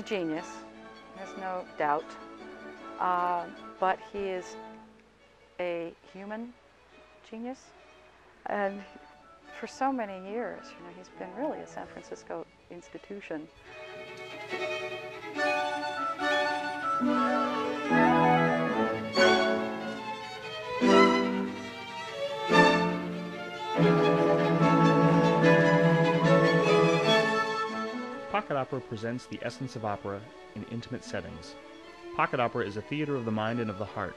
a genius, there's no doubt, but he is a human genius, and for so many years, you know, he's been really a San Francisco institution. Pocket opera presents the essence of opera in intimate settings. Pocket opera is a theater of the mind and of the heart.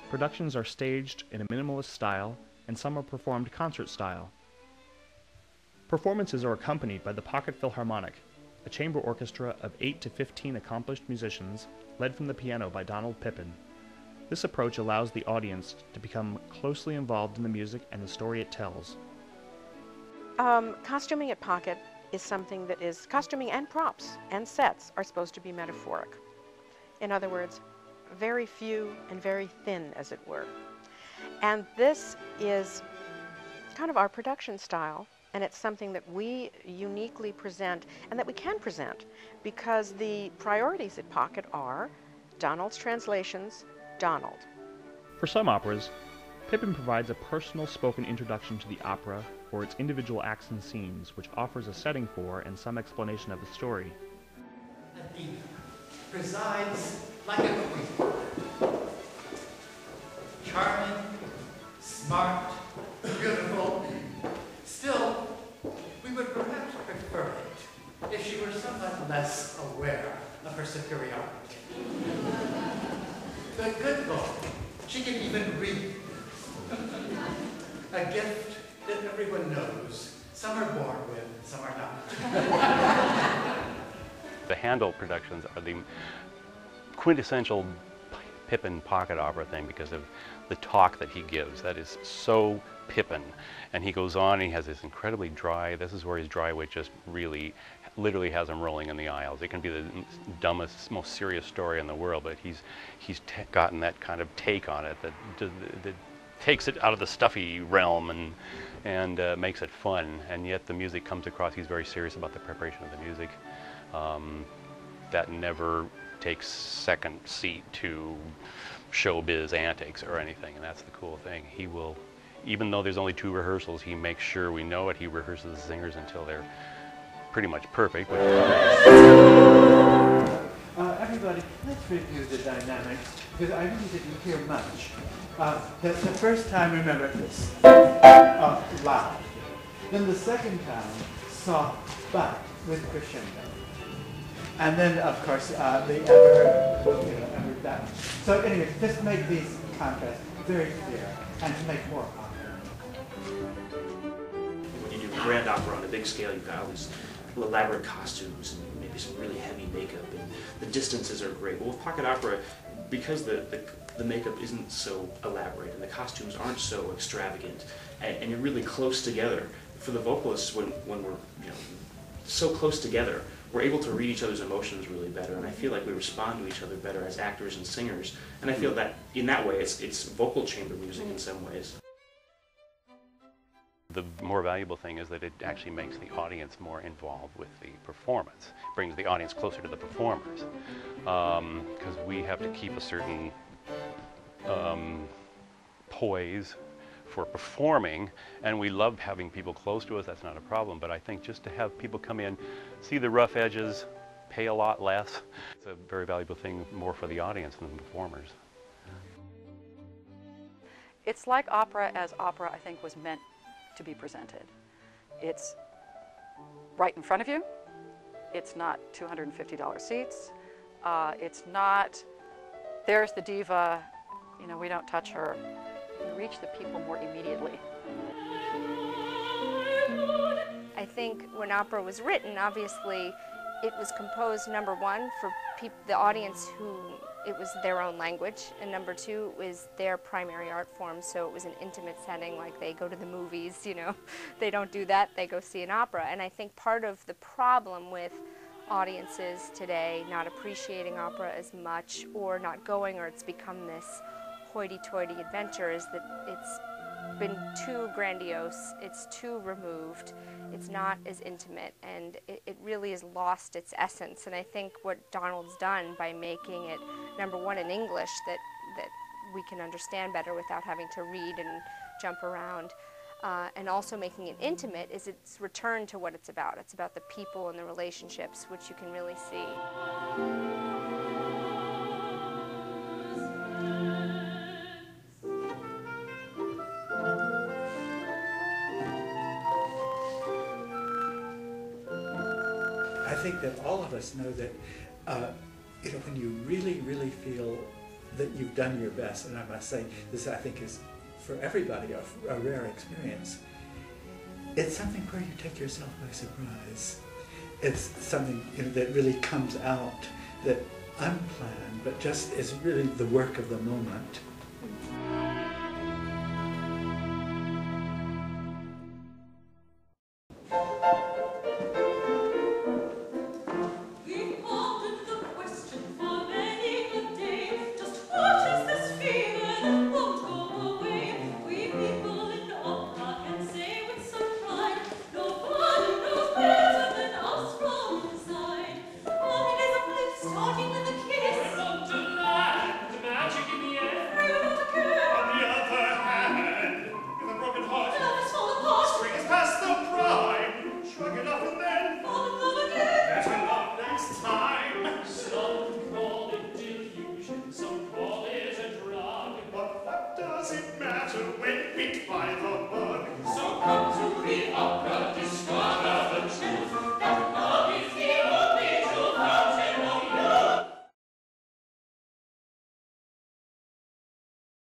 Productions are staged in a minimalist style, and some are performed concert style. Performances are accompanied by the Pocket Philharmonic, a chamber orchestra of 8 to 15 accomplished musicians, led from the piano by Pippin. This approach allows the audience to become closely involved in the music and the story it tells. Costuming at Pocket is something that is, costuming and props and sets are supposed to be metaphoric. In other words, very few and very thin, as it were. And this is kind of our production style, and it's something that we uniquely present and that we can present because the priorities at Pocket are Donald's translations, Donald. For some operas, Pippin provides a personal spoken introduction to the opera or its individual acts and scenes, which offers a setting for and some explanation of the story. Athena presides like a queen. Charming, smart, beautiful. Still, we would perhaps prefer it if she were somewhat less aware of her superiority. The good book, she can even read. A gift that everyone knows. Some are born with, some are not. The Handel productions are the quintessential Pippin pocket opera thing because of the talk that he gives. That is so Pippin. And he goes on, and he has this incredibly dry, this is where his dry wit just really, literally has him rolling in the aisles. It can be the dumbest, most serious story in the world, but he's gotten that kind of take on it that takes it out of the stuffy realm and makes it fun. And yet the music comes across, he's very serious about the preparation of the music. That never takes second seat to showbiz antics or anything, and that's the cool thing. He will, even though there's only 2 rehearsals, he makes sure we know it. He rehearses the singers until they're pretty much perfect. Everybody, let's review the dynamics, because I really didn't hear much. The first time, remember, loud. Then the second time, soft, but with crescendo. And then, of course, the ever down. So anyway, just make these contrasts very clear and to make more opera. When you do grand opera on a big scale, you've got all these elaborate costumes and maybe some really heavy makeup, and the distances are great. But with pocket opera, because the makeup isn't so elaborate and the costumes aren't so extravagant, and you're really close together. For the vocalists, when we're so close together, we're able to read each other's emotions really better, and I feel like we respond to each other better as actors and singers. And I feel that in that way, it's vocal chamber music in some ways. The more valuable thing is that it actually makes the audience more involved with the performance, brings the audience closer to the performers, because we have to keep a certain poise for performing, and we love having people close to us. That's not a problem, but I think just to have people come in, see the rough edges, pay a lot less, it's a very valuable thing more for the audience than the performers. It's like opera as opera, I think, was meant to be presented. It's right in front of you. It's not $250 seats. It's not, there's the diva, we don't touch her. We reach the people more immediately. I think when opera was written, obviously, it was composed, number one, for the audience who it was their own language, and number two, it was their primary art form, so it was an intimate setting, like they go to the movies, They don't do that, they go see an opera. And I think part of the problem with audiences today not appreciating opera as much, or not going, or it's become this hoity-toity adventure, is that it's been too grandiose, it's too removed, it's not as intimate, and it really has lost its essence. And I think what Donald's done by making it, number one, in English that we can understand better without having to read and jump around, and also making it intimate, is it's returned to what it's about. It's about the people and the relationships, which you can really see. I think that all of us know that, when you really, really feel that you've done your best, and I must say, this I think is for everybody a rare experience, it's something where you take yourself by surprise. It's something that really comes out that unplanned, but just is really the work of the moment.